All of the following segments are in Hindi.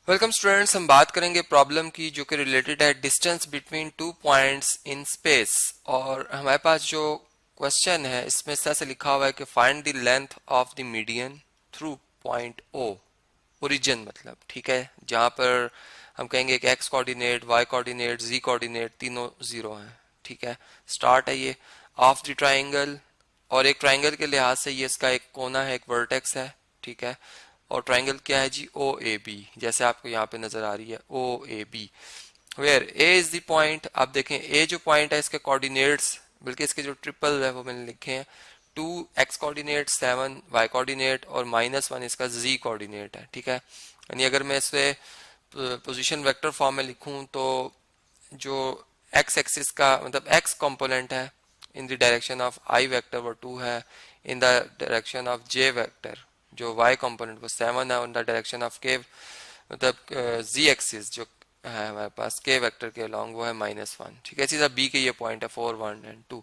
वेलकम स्टूडेंट्स, हम बात करेंगे प्रॉब्लम की जो कि रिलेटेड है distance between two points in space. और हमारे पास जो क्वेश्चन है इसमें इस तरह से लिखा हुआ है कि find the length of the median through point O, origin मतलब, ठीक है, जहां पर हम कहेंगे कि X coordinate, Y coordinate, Z coordinate तीनों जीरो हैं। ठीक है, स्टार्ट है ये ऑफ द ट्राइंगल, और एक ट्राइंगल के लिहाज से ये इसका एक कोना है, एक वर्टेक्स है। ठीक है, और ट्राइंगल क्या है जी, ओ ए बी, जैसे आपको यहाँ पे नजर आ रही है O A B, where A is the point. आप देखें ए जो पॉइंट है इसके कोऑर्डिनेट्स, बल्कि इसके जो ट्रिपल है वो मैंने लिखे हैं, 2 एक्स कोऑर्डिनेट, 7 वाई कोऑर्डिनेट और -1 इसका जी कोऑर्डिनेट है। ठीक है, यानी अगर मैं इसे पोजीशन वेक्टर फॉर्म में लिखूं तो जो एक्स एक्सिस का मतलब एक्स कंपोनेंट है in the direction of I vector वो 2 है, in the direction of J vector जो y कंपोनेंट वो 7 है, इन द डायरेक्शन ऑफ के मतलब z एक्सिस जो है हमारे पास k वेक्टर के अलोंग वो है -1। ठीक है, इसी तरह b के ये पॉइंट है 4, 1 एंड 2।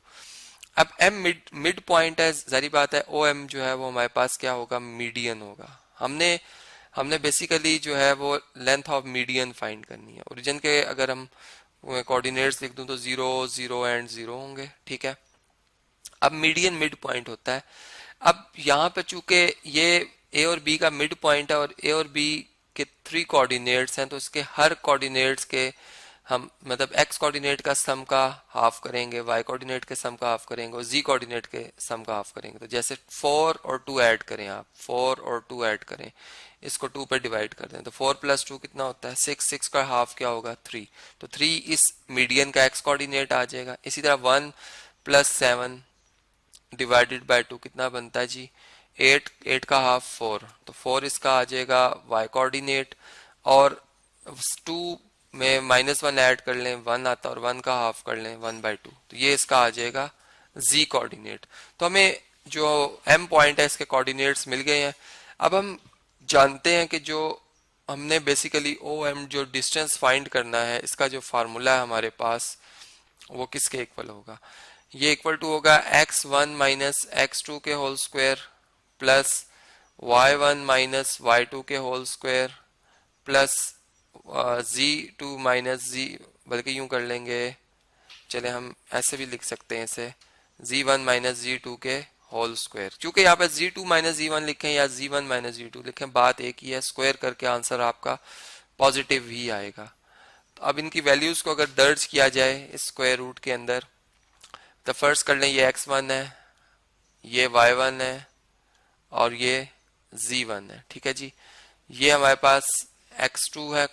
अब m मिड पॉइंट है, जारी बात है ओ m जो है वो हमारे पास क्या होगा, मीडियन होगा। हमने बेसिकली जो है वो लेंथ ऑफ मीडियन फाइंड करनी है। ओरिजिन के अगर हम कोऑर्डिनेट्स लिख दूं तो 0, 0 एंड 0 होंगे। ठीक है, अब मीडियन मिड पॉइंट होता है। अब यहाँ पे चूंकि ये ए और बी का मिड पॉइंट है और ए और बी के 3 कोऑर्डिनेट्स हैं, तो इसके हर कोऑर्डिनेट्स के हम मतलब एक्स कोऑर्डिनेट का सम का हाफ करेंगे, वाई कोऑर्डिनेट के सम का हाफ करेंगे और जी कोऑर्डिनेट के सम का हाफ करेंगे। तो जैसे 4 और 2 ऐड करें, आप 4 और 2 ऐड करें, इसको 2 पे डिवाइड कर दें तो 4 + 2 कितना होता है 6, 6 का हाफ क्या होगा 3, तो 3 इस मीडियन का एक्स कोऑर्डिनेट आ जाएगा। इसी तरह 1 + 7 डिवाइडेड बाय 2 कितना बनता है जी 8, 8 का हाफ 4, तो 4 इसका आ जाएगा y कोऑर्डिनेट, और 2 में -1 ऐड कर लें 1 आता है, और 1 का हाफ कर लें 1/2, तो ये इसका आ जाएगा z कोऑर्डिनेट। तो हमें जो m पॉइंट है इसके कोऑर्डिनेट्स मिल गए हैं। अब हम जानते हैं कि जो हमने बेसिकली ओ एम जो डिस्टेंस फाइंड करना है, इसका जो फार्मूला है हमारे पास वो किसके इक्वल होगा, ये इक्वल टू होगा x1 - x2 के whole square plus y1 - y2 के whole square plus z2 - z, बल्कि यूं कर लेंगे, चले हम ऐसे भी लिख सकते हैं इसे, z1 - z2 के होल स्क्वायर। क्योंकि यहाँ पे z2 - z1 लिखें या z1 - z2 लिखें, बात एक ही है, स्क्वायर करके आंसर आपका पॉजिटिव ही आएगा। तो अब इनकी वैल्यूज को अगर दर्ज किया जाए इस स्क्वायर रूट के अंदर, तो फर्स्ट कर लें ये x1 है, ये y1 है और ये z1 है। ठीक है जी, ये हमारे पास x2 है,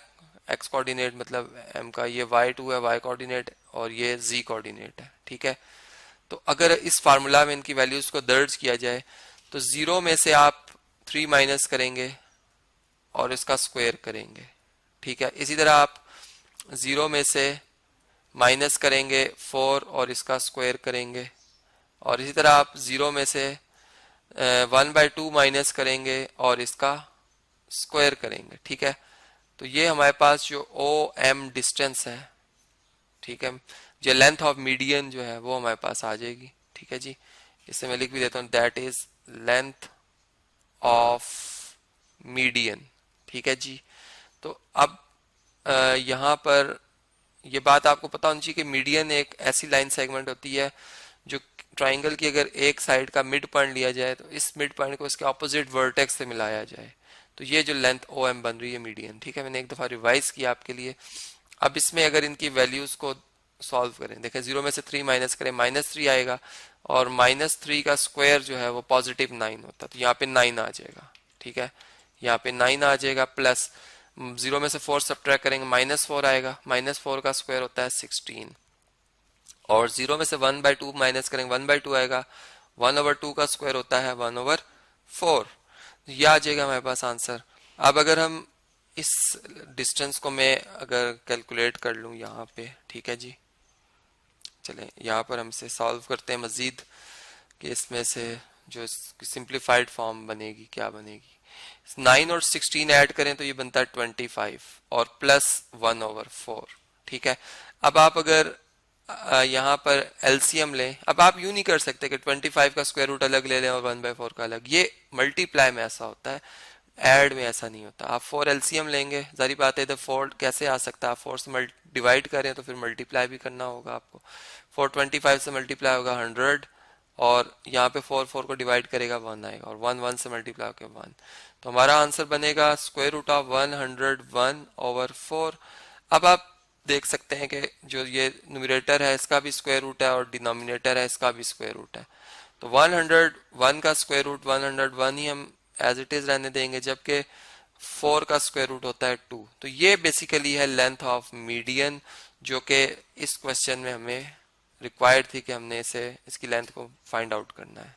x कोऑर्डिनेट मतलब m का, ये y2 है y कोऑर्डिनेट, और ये z कोऑर्डिनेट है। ठीक है, तो अगर इस फार्मूला में इनकी वैल्यूज को दर्ज किया जाए तो 0 में से आप 3 माइनस करेंगे और इसका स्क्वायर करेंगे। ठीक है, इसी तरह आप 0 में से माइनस करेंगे 4 और इसका स्क्वायर करेंगे, और इसी तरह आप 0 में से 1/2 माइनस करेंगे और इसका स्क्वायर करेंगे। ठीक है, तो ये हमारे पास जो ओ एम डिस्टेंस है, ठीक है, जो लेंथ ऑफ मीडियन जो है वो हमारे पास आ जाएगी। ठीक है जी, इसे मैं लिख भी देता हूँ, that is length of median. ठीक है जी, तो अब यहाँ पर ये बात आपको पता होनी चाहिए कि मीडियन एक ऐसी लाइन सेगमेंट होती है जो ट्राइंगल की अगर एक साइड का मिड पॉइंट लिया जाए तो इस मिड पॉइंट को इसके ऑपोजिट वर्टेक्स से मिलाया जाए, तो ये जो लेंथ ओ एम बन रही है मीडियन। ठीक है, मैंने एक दफा रिवाइज किया आपके लिए। अब इसमें अगर इनकी वैल्यूज को सॉल्व करें, देखें 0 में से 3 माइनस करें, -3 आएगा, और -3 का स्क्वायर जो है वो +9 होता है, तो यहाँ पे 9 आ जाएगा। ठीक है, यहाँ पे 9 आ जाएगा, प्लस 0 में से 4 सब्ट्रैक्ट करेंगे -4 आएगा, -4 का स्क्वायर होता है 16, और 0 में से 1/2 माइनस करेंगे 1/2 आएगा, 1/2 का स्क्वायर होता है 1/4, यह आ जाएगा हमारे पास आंसर। अब अगर हम इस डिस्टेंस को मैं अगर कैलकुलेट कर लूं यहाँ पे, ठीक है जी, चलें यहाँ पर हम इसे सॉल्व करते हैं मजीद कि इसमें से जो सिंप्लीफाइड फॉर्म बनेगी क्या बनेगी। 9 और 16 ऐड करें तो ये बनता है 25 और प्लस 1/4। ठीक है, अब आप अगर यहाँ पर एलसीएम लें, अब आप यूं नहीं कर सकते कि 25 का स्क्वायर रूट अलग ले लें और 1/4 का अलग, ये मल्टीप्लाई में ऐसा होता है। ऐड में ऐसा नहीं होता। आप 4 एलसीएम लेंगे, जारी बात है इधर 4 कैसे आ सकता है, आप 4 से डिवाइड करें तो फिर मल्टीप्लाई भी करना होगा आपको। 425 से मल्टीप्लाई होगा 100, और यहाँ पे 4 4 को डिवाइड करेगा 1 आएगा, और 1 1 से मल्टीप्लाई होकर 1। तो हमारा आंसर बनेगा स्क्वायर रूट ऑफ 101/4। अब आप देख सकते हैं कि जो ये न्यूमरेटर है इसका भी स्क्वायर रूट है और डिनोमिनेटर है इसका भी स्क्वायर रूट है। तो 101 का स्क्वायर रूट 101 ही हम एज इट इज रहने देंगे, जबकि 4 का स्क्वायर रूट होता है 2। तो ये बेसिकली है लेंथ ऑफ मीडियन, जो कि इस क्वेश्चन में हमें रिक्वायर्ड थी कि हमने इसकी लेंथ को फाइंड आउट करना है।